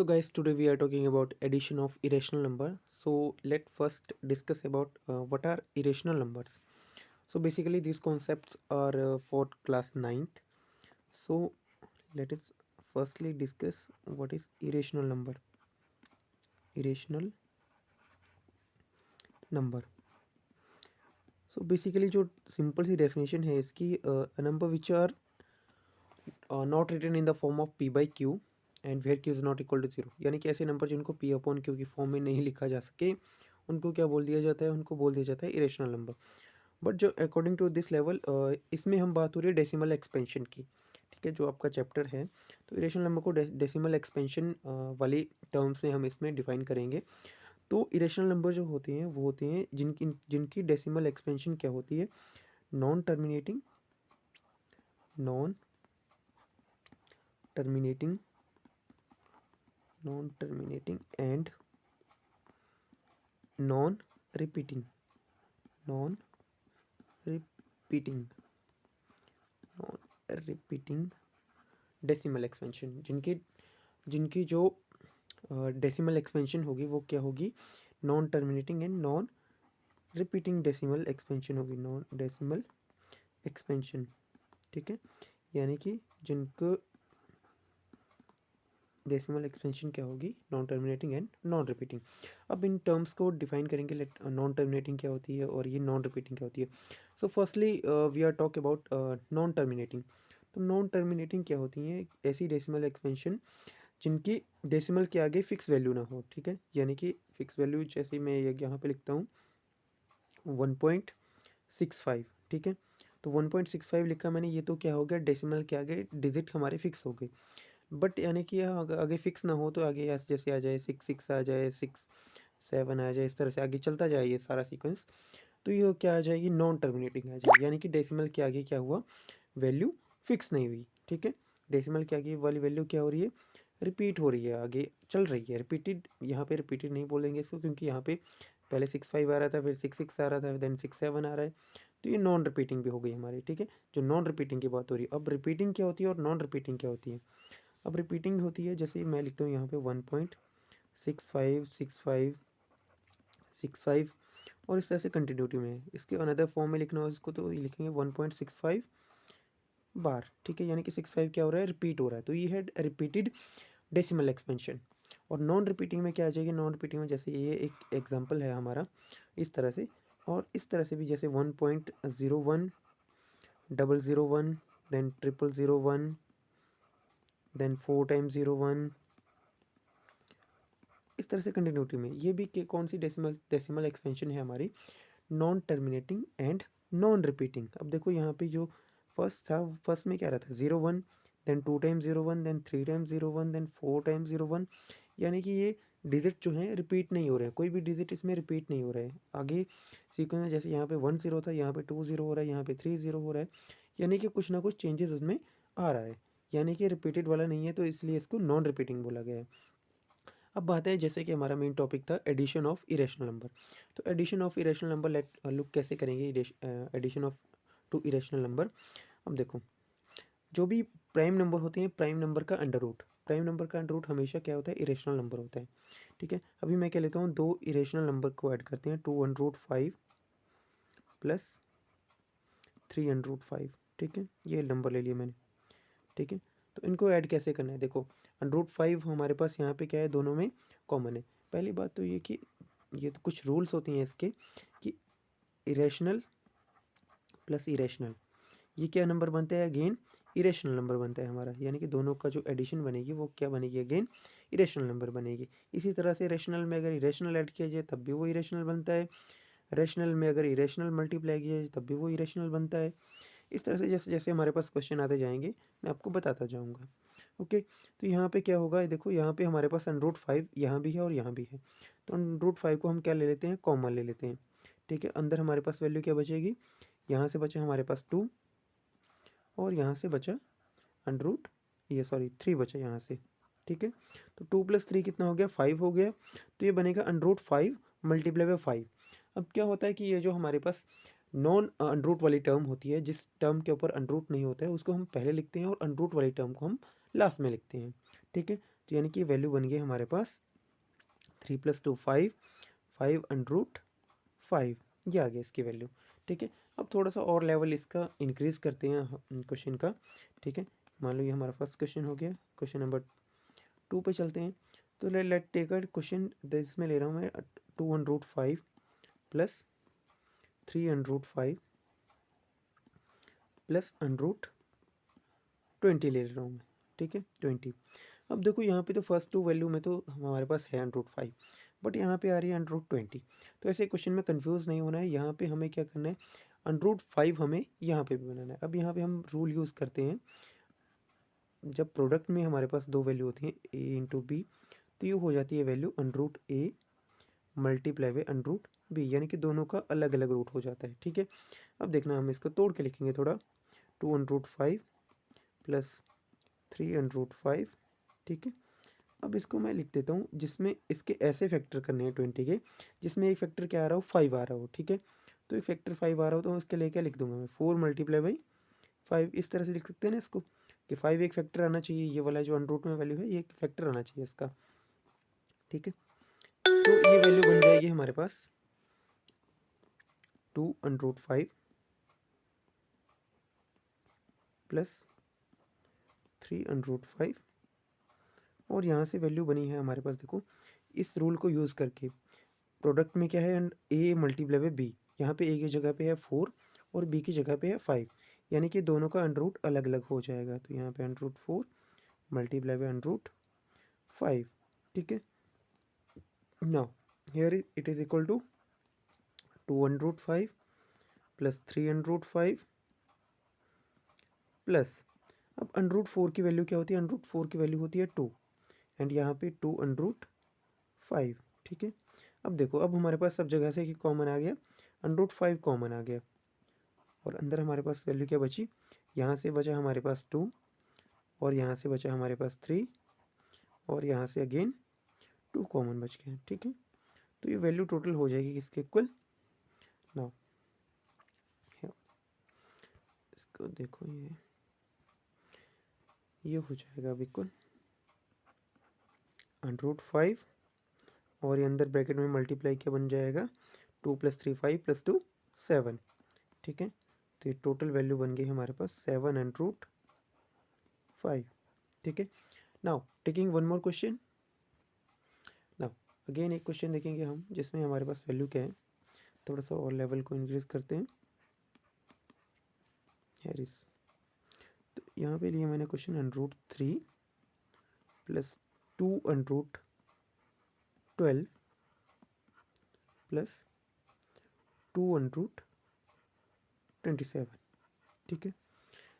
So guys, today we are talking about addition of irrational number. So let first discuss about what are irrational numbers. So basically these concepts are for class 9th. So let us firstly discuss what is irrational number. Irrational number. So basically जो simple सी definition है इसकी a number which are not written in the form of p by q and where Q is not equal to zero, यानी कि ऐसे नंबर जिनको P upon Q की form में नहीं लिखा जा सके उनको क्या बोल दिया जाता है, उनको बोल दिया जाता है इरेशनल नंबर। बट जो अकॉर्डिंग टू दिस लेवल इसमें हम बात हो रही है डेसिमल एक्सपेंशन की, ठीक है, जो आपका चैप्टर है। तो इरेशनल नंबर को डेसिमल एक्सपेंशन वाली टर्म्स में हम इसमें डिफाइन करेंगे। तो इरेशनल नंबर जो होते हैं वो होते हैं जिनकी जिनकी डेसिमल एक्सपेंशन क्या होती है, non terminating and non repeating decimal expansion. जिनकी जिनकी जो डेसिमल एक्सपेंशन होगी वो क्या होगी, non terminating and non repeating decimal expansion होगी, नॉन डेसिमल एक्सपेंशन, ठीक है। यानी कि जिनको डेसिमल एक्सपेंशन क्या होगी, non terminating and non repeating. अब इन टर्म्स को डिफाइन करेंगे, लेट नॉन टर्मिनेटिंग क्या होती है और ये नॉन रिपीटिंग क्या होती है। So firstly we are talk about non terminating. तो नॉन टर्मिनेटिंग क्या होती है, ऐसी डेसिमल एक्सपेंशन जिनकी डेसिमल के आगे फिक्स वैल्यू ना हो, ठीक है। यानी कि फिक्स वैल्यू जैसे मैं यहाँ पे लिखता हूँ 1.65, ठीक है। तो 1.65 लिखा मैंने, ये तो क्या हो गया, डेसिमल के आगे डिजिट हमारे फिक्स हो गए। बट यानी कि आगे फिक्स ना हो तो आगे जैसे आ जाए 6 आ जाए, 6 7 आ जाए, इस तरह से आगे चलता जाए ये सारा सीक्वेंस। तो ये क्या आ जाएगी, नॉन टर्मिनेटिंग आ जाएगी, यानी कि डेसिमल के आगे क्या हुआ, वैल्यू फिक्स नहीं हुई, ठीक है। डेसिमल के आगे वाली वैल्यू क्या हो रही है, रिपीट हो रही है, आगे चल रही है, रिपीटेड। यहाँ पे रिपीटेड नहीं बोलेंगे इसको, क्योंकि यहाँ पे पहले 6 5 आ रहा था, फिर 6 6 आ रहा था, देन 6 7 आ रहा है। तो ये नॉन रिपीटिंग भी हो गई हमारी, ठीक है। जो नॉन रिपीटिंग की बात हो रही है, अब रिपीटिंग क्या होती है और नॉन रिपीटिंग क्या होती है। अब रिपीटिंग होती है, जैसे मैं लिखता हूँ यहाँ पे 1.65 और इस तरह से कंटिन्यूटी में। इसके अनदर फॉर्म में लिखना हो इसको तो लिखेंगे 1.65 बार, ठीक है। यानी कि 65 क्या हो रहा है, रिपीट हो रहा है। तो ये है रिपीटेड डेसिमल एक्सपेंशन। और नॉन रिपीटिंग में क्या आ जाएगी, नॉन रिपीटिंग में जैसे ये एक एग्जांपल है हमारा इस तरह से, और इस तरह से भी जैसे 1.01 001 देन 0001 देन 4 टाइम्स 01, इस तरह से कंटिन्यूटी में। ये भी कौन सी डेसिमल एक्सपेंशन है हमारी, non terminating and non repeating. अब देखो यहाँ पे जो फर्स्ट था, फर्स्ट में क्या रहा था 01, then 2 times 01, then 3 times 01, then 4 times 01। यानी कि ये डिजिट जो है रिपीट नहीं हो रहे हैं, कोई भी डिजिट इसमें रिपीट नहीं हो रहा है। आगे सीक्वेंस में जैसे यहाँ पे 1 0 था, यहाँ पे 2 0 हो रहा है, यहाँ पे 3 0 हो रहा है, यानी कि कुछ ना कुछ चेंजेस उसमें आ रहा है, यानी कि रिपीटेड वाला नहीं है, तो इसलिए इसको नॉन रिपीटिंग बोला गया है। अब बात है, जैसे कि हमारा मेन टॉपिक था एडिशन ऑफ इरेशनल नंबर। तो addition of irrational number let look कैसे करेंगे, addition of two irrational number. अब देखो, जो भी प्राइम नंबर होते हैं, प्राइम नंबर का अंडर रूट हमेशा क्या होता है, इरेशनल नंबर होता है, ठीक है। अभी मैं क्या लेता हूँ, दो इरेशनल नंबर को ऐड करते हैं, 2√5 प्लस 3√5, ठीक है। ये नंबर ले लिया मैंने, ठीक है। तो इनको ऐड कैसे करना है, देखो √5 हमारे पास यहाँ पे क्या है, दोनों में कॉमन है। पहली बात तो ये कि ये तो कुछ रूल्स होती हैं इसके कि इरेशनल प्लस इरेशनल, ये क्या नंबर बनता है, अगेन इरेशनल नंबर बनता है हमारा। यानी कि दोनों का जो एडिशन बनेगी वो क्या बनेगी, अगेन इरेशनल नंबर बनेगी। इसी तरह से रेशनल में अगर इरेशनल ऐड किया जाए तब भी वो इरेशनल बनता है, रेशनल में अगर इरेशनल मल्टीप्लाई किया जाए तब भी वो इरेशनल बनता है। इस तरह से जैसे जैसे हमारे पास क्वेश्चन आते जाएंगे मैं आपको बताता जाऊँगा, ओके। तो यहाँ पे क्या होगा, देखो यहाँ पे हमारे पास √5 यहाँ भी है और यहाँ भी है, तो √5 को हम क्या ले लेते हैं, कॉमन ले लेते हैं, ठीक है। अंदर हमारे पास वैल्यू क्या बचेगी, यहाँ से बचा हमारे पास 2 और यहाँ से बचा अंडर 3 बचा यहाँ से, ठीक है। तो 2 + 3 कितना हो गया, 5 हो गया। तो ये बनेगा √5 मल्टीप्लाई बाय 5। अब क्या होता है कि ये जो हमारे पास नॉन अंडरूट वाली टर्म होती है, जिस टर्म के ऊपर अंडरूट नहीं होता है उसको हम पहले लिखते हैं और अंडरूट वाली टर्म को हम लास्ट में लिखते हैं, ठीक है। तो यानी कि वैल्यू बन गई हमारे पास 3 + 2 5, 5 अंडर रूट 5, ये आ गया इसकी वैल्यू। ठीक है, अब थोड़ा सा और लेवल इसका इंक्रीज करते हैं क्वेश्चन का। ठीक है, मान लो ये हमारा फर्स्ट क्वेश्चन हो गया, क्वेश्चन नंबर 2 पे चलते हैं। तो लेट टेक अ क्वेश्चन, इसमें ले रहा हूँ मैं 2 under root 5 plus 3 under root 5 plus under root 20 ले रहा हूँ मैं। ठीक है, 20। अब देखो यहाँ पे तो फर्स्ट टू वैल्यू में तो हमारे पास है अंडर रूट 5, बट यहाँ पे आ रही है अंडर रूट 20। तो ऐसे क्वेश्चन में कंफ्यूज नहीं होना है। यहाँ पे हमें क्या करना है, अंडर रूट 5 हमें यहाँ पे भी बनाना है। अब यहाँ पे हम रूल यूज़ करते हैं, जब प्रोडक्ट में हमारे पास दो वैल्यू होती हैं ए इंटू बी, तो ये हो जाती है value under root A multiply by under root B, यानी कि दोनों का अलग अलग रूट हो जाता है। ठीक है, अब देखना हम इसको तोड़ के लिखेंगे थोड़ा। 2 under root 5 plus 3 under root 5। ठीक है, अब इसको मैं लिख देता हूँ जिसमें इसके ऐसे फैक्टर करने हैं 20 के, जिसमें एक फैक्टर क्या आ रहा हो, 5 आ रहा हो। ठीक है, तो एक फैक्टर 5 आ रहा हो तो उसके लिए क्या लिख दूंगा मैं, 4 मल्टीप्लाई बाई 5। इस तरह से लिख सकते हैं ना इसको, कि 5 एक फैक्टर आना चाहिए, ये वाला जो अंडर रूट में वैल्यू है ये एक फैक्टर आना चाहिए इसका। ठीक है, तो ये वैल्यू बन जाएगी हमारे पास 2 under root 5 plus 3 under root 5, और यहाँ से वैल्यू बनी है हमारे पास। देखो इस रूल को यूज़ करके प्रोडक्ट में क्या है, ए मल्टीप्लाई बाई बी, यहाँ पे ए की जगह पे है 4 और बी की जगह पे है 5, यानी कि दोनों का अंडर रूट अलग अलग हो जाएगा। तो यहाँ पे under root 4 multiply by under root 5। ठीक है, now here it is equal to 2 under root 5 plus 3 under root 5 plus, अब अंडर रूट 4 की वैल्यू क्या होती है, अंडर रूट 4 की वैल्यू होती है 2, एंड यहाँ पे 2 अंडर रूट 5। ठीक है, अब देखो अब हमारे पास सब जगह से कॉमन आ गया, अंडर रूट 5 कॉमन आ गया, और अंदर हमारे पास वैल्यू क्या बची, यहाँ से बचा हमारे पास 2, और यहाँ से बचा हमारे पास 3, और यहाँ से अगेन 2 कॉमन बच गया। ठीक है, तो ये वैल्यू टोटल हो जाएगी किसके इक्वल, नाउ इसको देखो, ये हो जाएगा अब इक्वल अंडर रूट 5, और ये अंदर ब्रैकेट में मल्टीप्लाई क्या बन जाएगा, 2 + 3 5 + 2 7। ठीक है, तो ये टोटल वैल्यू बन गई हमारे पास 7 अंडर रूट 5। ठीक है, now taking one more question. Now again एक क्वेश्चन देखेंगे हम जिसमें हमारे पास वैल्यू क्या है, थोड़ा सा और लेवल को इंक्रीज करते हैं। हैरिस, तो यहाँ पे लिया मैंने question under root 3 plus 2 under root 12 plus 2 under root 27। ठीक है,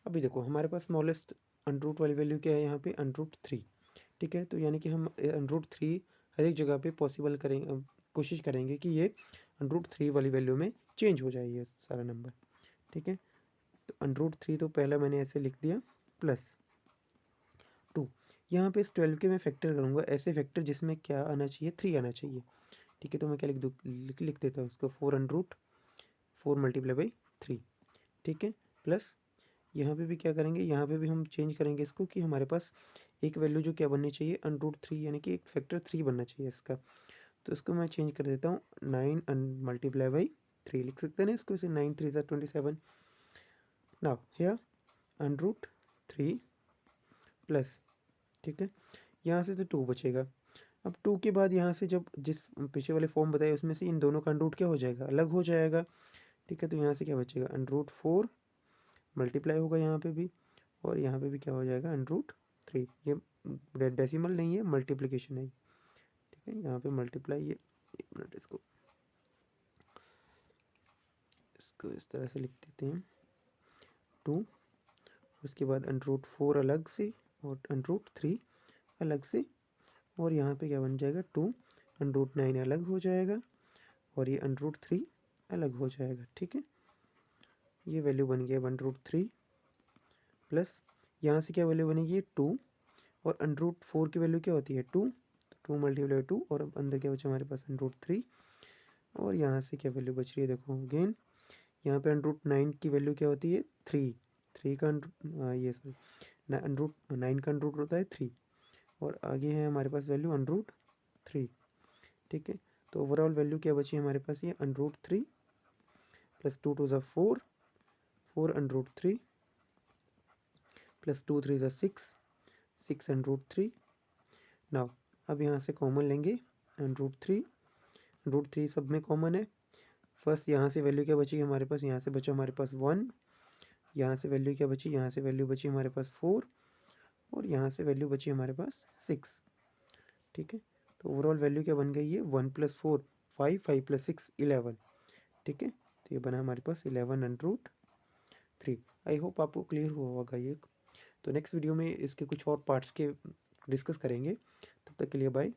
अभी देखो हमारे पास स्मॉलेस्ट अंडर रूट वाली वैल्यू क्या है, यहाँ पे अंडर रूट 3। ठीक है, तो यानी कि हम अंडर रूट 3 हर एक जगह पे पॉसिबल करेंगे, कोशिश करेंगे कि ये अंडर रूट 3 वाली वैल्यू में चेंज हो जाए ये सारा नंबर। ठीक है, तो अंडर रूट 3 तो पहला मैंने ऐसे लिख दिया, प्लस 2, यहाँ पे इस 12 के मैं फैक्टर करूँगा, ऐसे फैक्टर जिसमें क्या आना चाहिए, 3 आना चाहिए। ठीक है, तो मैं क्या लिख दूँ, लिख देता हूँ उसको 4 अंडर रूट 4 मल्टीप्लाई बाई 3। ठीक है, प्लस यहाँ पे भी क्या करेंगे, यहाँ पे भी हम चेंज करेंगे इसको कि हमारे पास एक वैल्यू जो क्या बननी चाहिए, अंडर रूट 3, यानी कि एक फैक्टर 3 बनना चाहिए इसका। तो इसको मैं चेंज कर देता हूँ, 9 मल्टीप्लाई बाई 3 लिख सकते हैं ना इसको, इसे 9 3 ज़ा 27। Now here under root 3 plus, ठीक है, यहाँ से तो 2 बचेगा। अब 2 के बाद यहाँ से जब जिस पीछे वाले फॉर्म बताए उसमें से इन दोनों का अंडर रूट क्या हो जाएगा, अलग हो जाएगा। ठीक है, तो यहाँ से क्या बचेगा, अंडर रूट 4 मल्टीप्लाई होगा यहाँ पे भी, और यहाँ पे भी क्या हो जाएगा, अंडर रूट 3। ये डेसिमल नहीं है, मल्टीप्लिकेशन है। ठीक है, यहाँ पे मल्टीप्लाई, ये एक मिनट इसको इस तरह से लिख देते हैं, 2, उसके बाद अंडर रूट 4 अलग से और अंडर रूट 3 अलग से, और यहाँ पे क्या बन जाएगा, 2 अंडर रूट 9 अलग हो जाएगा, और ये अंडर रूट 3 अलग हो जाएगा। ठीक है, ये वैल्यू बन गया अंडर रूट 3 प्लस, यहाँ से क्या वैल्यू बनेगी, 2, और अंडर रूट 4 की वैल्यू क्या होती है, 2, तो 2 मल्टीप्लाई 2, और अब अंदर क्या बचा हमारे पास, अंडर रूट 3, और यहाँ से क्या वैल्यू बच रही है, देखो अगेन यहाँ पे अंडर रूट 9 की वैल्यू क्या होती है, 3 का ये सॉरी अंडर रूट 9 का अंडर रूट होता है 3, और आगे है हमारे पास वैल्यू √3, ठीक है। तो ओवरऑल वैल्यू क्या बची हमारे पास, ये √3 प्लस 2 2 ज़ा 4, 4 √3 प्लस 2 3 ज़ा 6, 6 √3। नाउ अब यहाँ से कॉमन लेंगे √3, √3 सब में कॉमन है। फर्स्ट यहाँ से वैल्यू क्या बची हमारे पास, यहाँ से बचा हमारे पास 1, यहाँ से वैल्यू क्या बची, यहाँ से वैल्यू बची हमारे पास 4, और यहाँ से वैल्यू बची हमारे पास 6, ठीक है। तो ओवरऑल वैल्यू क्या बन गई है, 1 + 4 5, 5 + 6 11, ठीक है। तो ये बना हमारे पास 11√3। आई होप आपको क्लियर हुआ होगा ये। तो नेक्स्ट वीडियो में इसके कुछ और पार्ट्स के डिस्कस करेंगे। तब तक के लिए बाय।